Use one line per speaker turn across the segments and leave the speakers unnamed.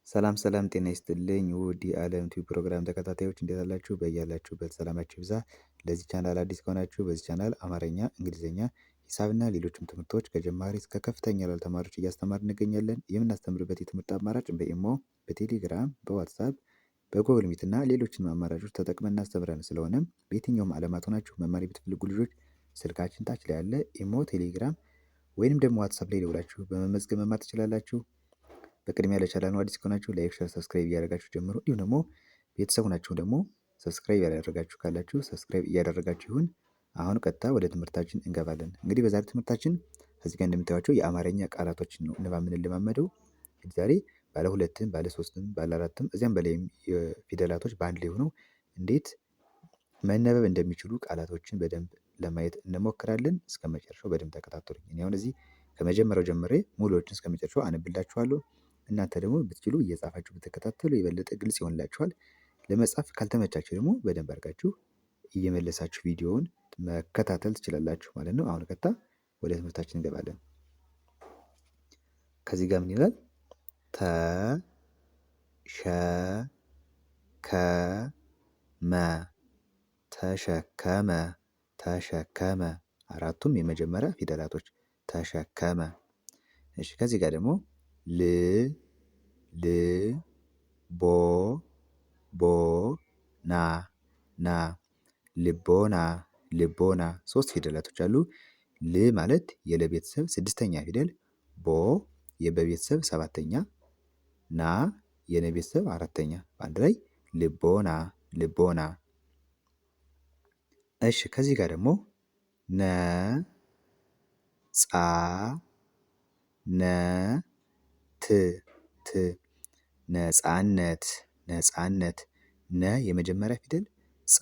ሰላም ሰላም ጤና ይስጥልኝ ውድ የዓለም ቲዩብ ፕሮግራም ተከታታዮች እንዴት አላችሁ? በያላችሁበት ሰላማችሁ ይብዛ። ለዚህ ቻናል አዲስ ከሆናችሁ በዚህ ቻናል አማርኛ፣ እንግሊዝኛ፣ ሂሳብና ሌሎችም ትምህርቶች ከጀማሪ እስከ ከፍተኛ ላሉ ተማሪዎች እያስተማር እንገኛለን። የምናስተምርበት የትምህርት አማራጭ በኢሞ፣ በቴሌግራም፣ በዋትሳፕ፣ በጎግል ሚት እና ሌሎችንም አማራጮች ተጠቅመን እናስተምረን። ስለሆነም በየትኛውም ዓለማት ሆናችሁ መማር የምትፈልጉ ልጆች ስልካችን ታች ላይ ያለ ኢሞ፣ ቴሌግራም ወይንም ደግሞ ዋትሳፕ ላይ ደውላችሁ በመመዝገብ መማር ትችላላችሁ። በቅድሚያ ለቻናሉ አዲስ ከሆናችሁ ላይክ፣ ሼር፣ ሰብስክራይብ እያደረጋችሁ ጀምሩ። እንዲሁም ደግሞ ቤተሰብ ናችሁ ደግሞ ሰብስክራይብ ያላደረጋችሁ ካላችሁ ሰብስክራይብ እያደረጋችሁ ይሁን። አሁን ቀጥታ ወደ ትምህርታችን እንገባለን። እንግዲህ በዛሬ ትምህርታችን ከዚህ ጋር እንደምታዩቸው የአማርኛ ቃላቶችን ነው ንባብ የምንለማመደው። ዛሬ ባለ ሁለትም ባለ ሶስትም ባለ አራትም እዚያም በላይም ፊደላቶች በአንድ ላይ ሆነው እንዴት መነበብ እንደሚችሉ ቃላቶችን በደንብ ለማየት እንሞክራለን። እስከ መጨረሻው በደንብ ተከታተሉኝ። እኔ አሁን እዚህ ከመጀመሪያው ጀምሬ ሙሉዎችን እስከ መጨረሻው አነብላችኋለሁ። እናንተ ደግሞ ብትችሉ እየጻፋችሁ ብትከታተሉ የበለጠ ግልጽ ይሆንላችኋል። ለመጻፍ ካልተመቻችሁ ደግሞ በደንብ አድርጋችሁ እየመለሳችሁ ቪዲዮውን መከታተል ትችላላችሁ ማለት ነው። አሁን ቀጥታ ወደ ትምህርታችን እንገባለን። ከዚህ ጋር ምን ይላል? ተሸከመ ተሸከመ ተሸከመ። አራቱም የመጀመሪያ ፊደላቶች ተሸከመ። እሺ ከዚህ ጋር ደግሞ ል ል ቦ ቦ ና ና ልቦና ልቦና። ሶስት ፊደላቶች አሉ። ል ማለት የለ ቤተሰብ ስድስተኛ ፊደል፣ ቦ የበቤተሰብ ሰባተኛ፣ ና የነ ቤተሰብ አራተኛ። በአንድ ላይ ልቦና ልቦና። እሺ ከዚህ ጋር ደግሞ ነ ጻ ነ ት ት ነጻነት ነጻነት። ነ የመጀመሪያ ፊደል፣ ጻ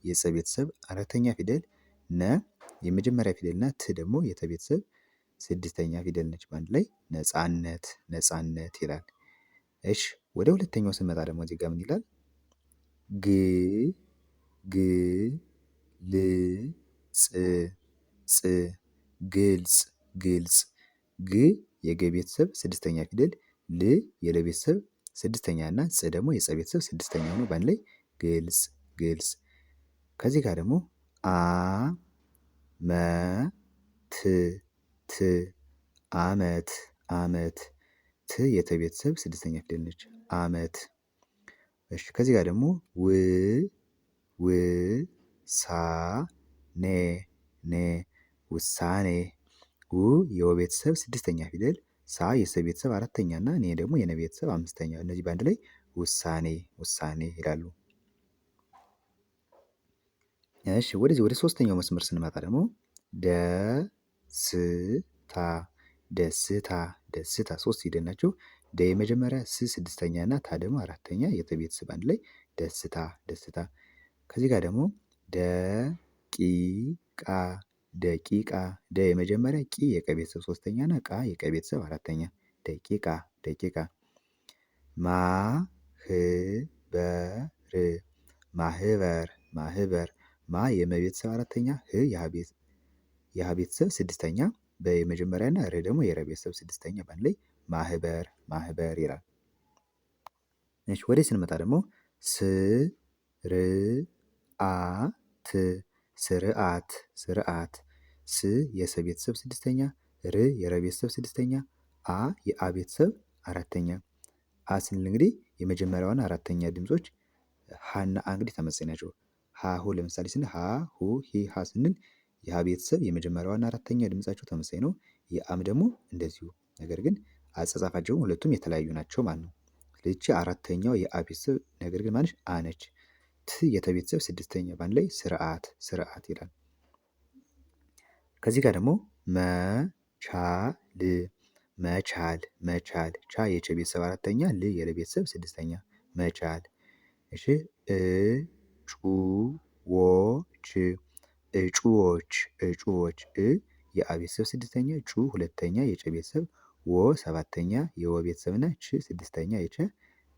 የጸ ቤተሰብ አራተኛ ፊደል፣ ነ የመጀመሪያ ፊደል እና ት ደግሞ የተ ቤተሰብ ስድስተኛ ፊደል ነች። በአንድ ላይ ነጻነት ነጻነት ይላል። እሺ ወደ ሁለተኛው ስንመጣ ደግሞ እዚህ ጋር ምን ይላል? ግ ግ ል ጽ ጽ ግልጽ ግልጽ። ግ የገ ቤተሰብ ስድስተኛ ፊደል፣ ል የለ ቤተሰብ ስድስተኛ እና ጽ ደግሞ የጸ ቤተሰብ ስድስተኛ ሆኖ በአንድ ላይ ግልጽ ግልጽ። ከዚህ ጋር ደግሞ አ መ ት ት አመት አመት። ት የተ ቤተሰብ ስድስተኛ ፊደል ነች። አመት። እሺ ከዚህ ጋር ደግሞ ው ው ሳ ኔ ኔ ውሳኔ። ው የወ ቤተሰብ ስድስተኛ ፊደል፣ ሳ የሰ ቤተሰብ አራተኛ እና ኔ ደግሞ የነ ቤተሰብ አምስተኛ። እነዚህ በአንድ ላይ ውሳኔ ውሳኔ ይላሉ። እሺ ወደዚህ ወደ ሶስተኛው መስመር ስንመጣ ደግሞ ደስታ ደስታ ደስታ። ሶስት ፊደል ናቸው። ደ የመጀመሪያ፣ ስ ስድስተኛ እና ታ ደግሞ አራተኛ የተ ቤተሰብ አንድ ላይ ደስታ ደስታ። ከዚህ ጋር ደግሞ ደቂቃ ደቂቃ። ደ የመጀመሪያ፣ ቂ የቀ ቤተሰብ ሶስተኛ እና ቃ የቀ ቤተሰብ አራተኛ ደቂቃ ደቂቃ። ማህበር ማህበር ማህበር። ማ የመ ቤተሰብ አራተኛ፣ ህ የሀ ቤተሰብ ስድስተኛ፣ በ የመጀመሪያ እና ረ ደግሞ የረ ቤተሰብ ስድስተኛ በአንድ ላይ ማህበር ማህበር ይላል። እሺ ወደ ስንመጣ ደግሞ ስርዓት ስርዓት ስርዓት። ስ የሰ ቤተሰብ ስድስተኛ፣ ር የረ ቤተሰብ ስድስተኛ፣ አ የአ ቤተሰብ አራተኛ። አ ስንል እንግዲህ የመጀመሪያዋን አራተኛ ድምጾች ሀና አ እንግዲህ ተመሳሳይ ናቸው። ሀ ሁ ለምሳሌ ስንል ሀ ሁ ሂ ሀ ስንል የሀ ቤተሰብ የመጀመሪያዋና አራተኛ ድምጻቸው ተመሳሳይ ነው። የአም ደግሞ እንደዚሁ። ነገር ግን አጻጻፋቸው ሁለቱም የተለያዩ ናቸው ማለት ነው። ስለዚህ አራተኛው የአ ቤተሰብ ነገር ግን ማነች? አ ነች። ት የተ ቤተሰብ ስድስተኛ በአንድ ላይ ስርዓት ስርዓት ይላል። ከዚህ ጋር ደግሞ መቻል መቻል መቻል። ቻ የቸ ቤተሰብ አራተኛ፣ ል የለ ቤተሰብ ስድስተኛ መቻል። እሺ እጩዎች እጩዎች እጩዎች። እ የአ ቤተሰብ ስድስተኛ፣ ጩ ሁለተኛ የጨ ቤተሰብ፣ ወ ሰባተኛ የወ ቤተሰብ እና ች ስድስተኛ የቸ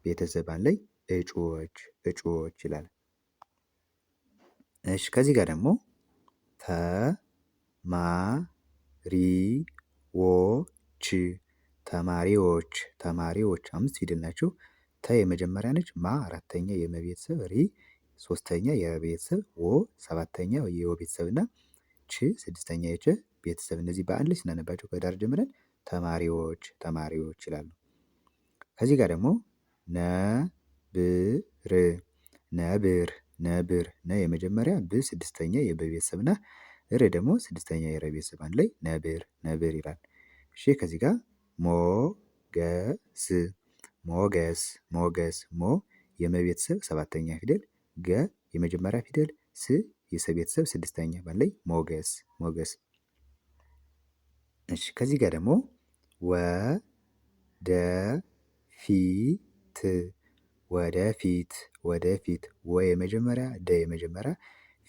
ቤተሰብ አንድ ላይ እጩዎች እጩዎች ይላል። እሺ ከዚህ ጋር ደግሞ ተማሪዎች ተማሪዎች ተማሪዎች 5 ፊደል ናቸው። ተ የመጀመሪያ ነች። ማ አራተኛ የመ ቤተሰብ፣ ሪ ሶስተኛ የረ ቤተሰብ፣ ወ ሰባተኛ የወ ቤተሰብ እና ች ስድስተኛ የቸ ቤተሰብ። እነዚህ በአንድ ላይ ስናነባቸው ከዳር ጀምረን ተማሪዎች ተማሪዎች ይላሉ። ከዚህ ጋር ደግሞ ነብር ነብር ነብር ነ የመጀመሪያ ብ ስድስተኛ የበ ቤተሰብ እና ር ደግሞ ስድስተኛ የረ ቤተሰብ አንድ ላይ ነብር ነብር ይላል። እሺ ከዚህ ጋር ሞገስ ሞገስ ሞገስ ሞ የመ ቤተሰብ ሰባተኛ ፊደል፣ ገ የመጀመሪያ ፊደል፣ ስ የሰ ቤተሰብ ስድስተኛ በአንድ ላይ ሞገስ ሞገስ። እሺ ከዚህ ጋር ደግሞ ወደፊት ወደፊት ወደፊት ወ የመጀመሪያ ደ የመጀመሪያ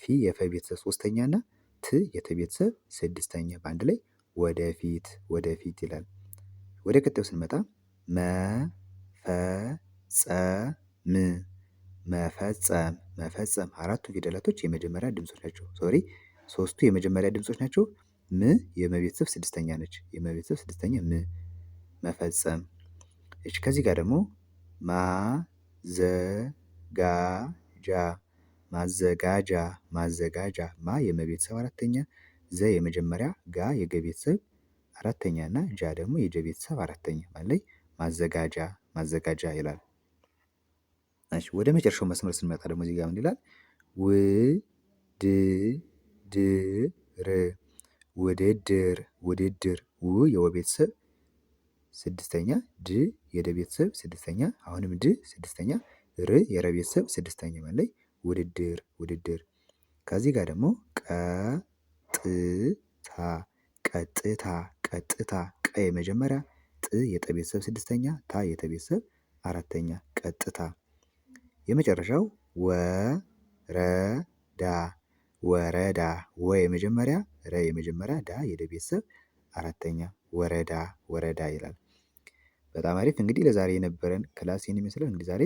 ፊ የፈ ቤተሰብ ሶስተኛ እና ት የተ ቤተሰብ ስድስተኛ በአንድ ላይ ወደፊት ወደፊት ይላል። ወደ ቀጣዩ ስንመጣ መፈጸም መፈጸም መፈጸም አራቱ ፊደላቶች የመጀመሪያ ድምጾች ናቸው። ሶስቱ የመጀመሪያ ድምጾች ናቸው። ም የመ ቤተሰብ ስድስተኛ ነች። የመ ቤተሰብ ስድስተኛ ም መፈጸም። እሺ ከዚህ ጋር ደግሞ ማዘጋጃ ማዘጋጃ ማዘጋጃ ማ የመ ቤተሰብ አራተኛ፣ ዘ የመጀመሪያ፣ ጋ የገ ቤተሰብ አራተኛ እና ጃ ደግሞ የጀ ቤተሰብ አራተኛ ማለት ላይ ማዘጋጃ ማዘጋጃ ይላል። እሺ ወደ መጨረሻው መስመር ስንመጣ ደግሞ እዚህ ጋር ምን ይላል? ውድድር ውድድር ውድድር ው የወ ቤተሰብ ስድስተኛ፣ ድ የደ ቤተሰብ ስድስተኛ፣ አሁንም ድ ስድስተኛ፣ ር የረ ቤተሰብ ስድስተኛ ማለት ላይ ውድድር ውድድር። ከዚህ ጋር ደግሞ ቀጥታ ቀጥታ ቀጥታ ቀ የመጀመሪያ፣ ጥ የጠ ቤተሰብ ስድስተኛ፣ ታ የተ ቤተሰብ አራተኛ ቀጥታ። የመጨረሻው ወረዳ ወረዳ ወ የመጀመሪያ፣ ረ የመጀመሪያ፣ ዳ የደ ቤተሰብ አራተኛ ወረዳ ወረዳ ይላል። በጣም አሪፍ እንግዲህ ለዛሬ የነበረን ክላስ ይህን ይመስላል። እንግዲህ ዛሬ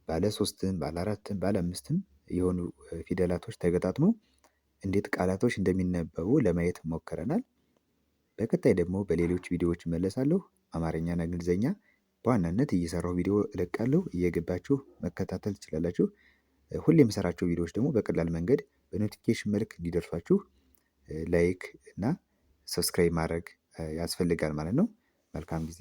ባለ 3ም ባለ 4ም ባለ 5ም የሆኑ ፊደላቶች ተገጣጥመው እንዴት ቃላቶች እንደሚነበቡ ለማየት ሞክረናል። በቀጣይ ደግሞ በሌሎች ቪዲዮዎች እመለሳለሁ። አማርኛና እንግሊዘኛ በዋናነት እየሰራሁ ቪዲዮ እለቃለሁ። እየገባችሁ መከታተል ትችላላችሁ። ሁሌ የምሰራቸው ቪዲዮዎች ደግሞ በቀላል መንገድ በኖቲፊኬሽን መልክ እንዲደርሷችሁ ላይክ እና ሰብስክራይብ ማድረግ ያስፈልጋል ማለት ነው። መልካም ጊዜ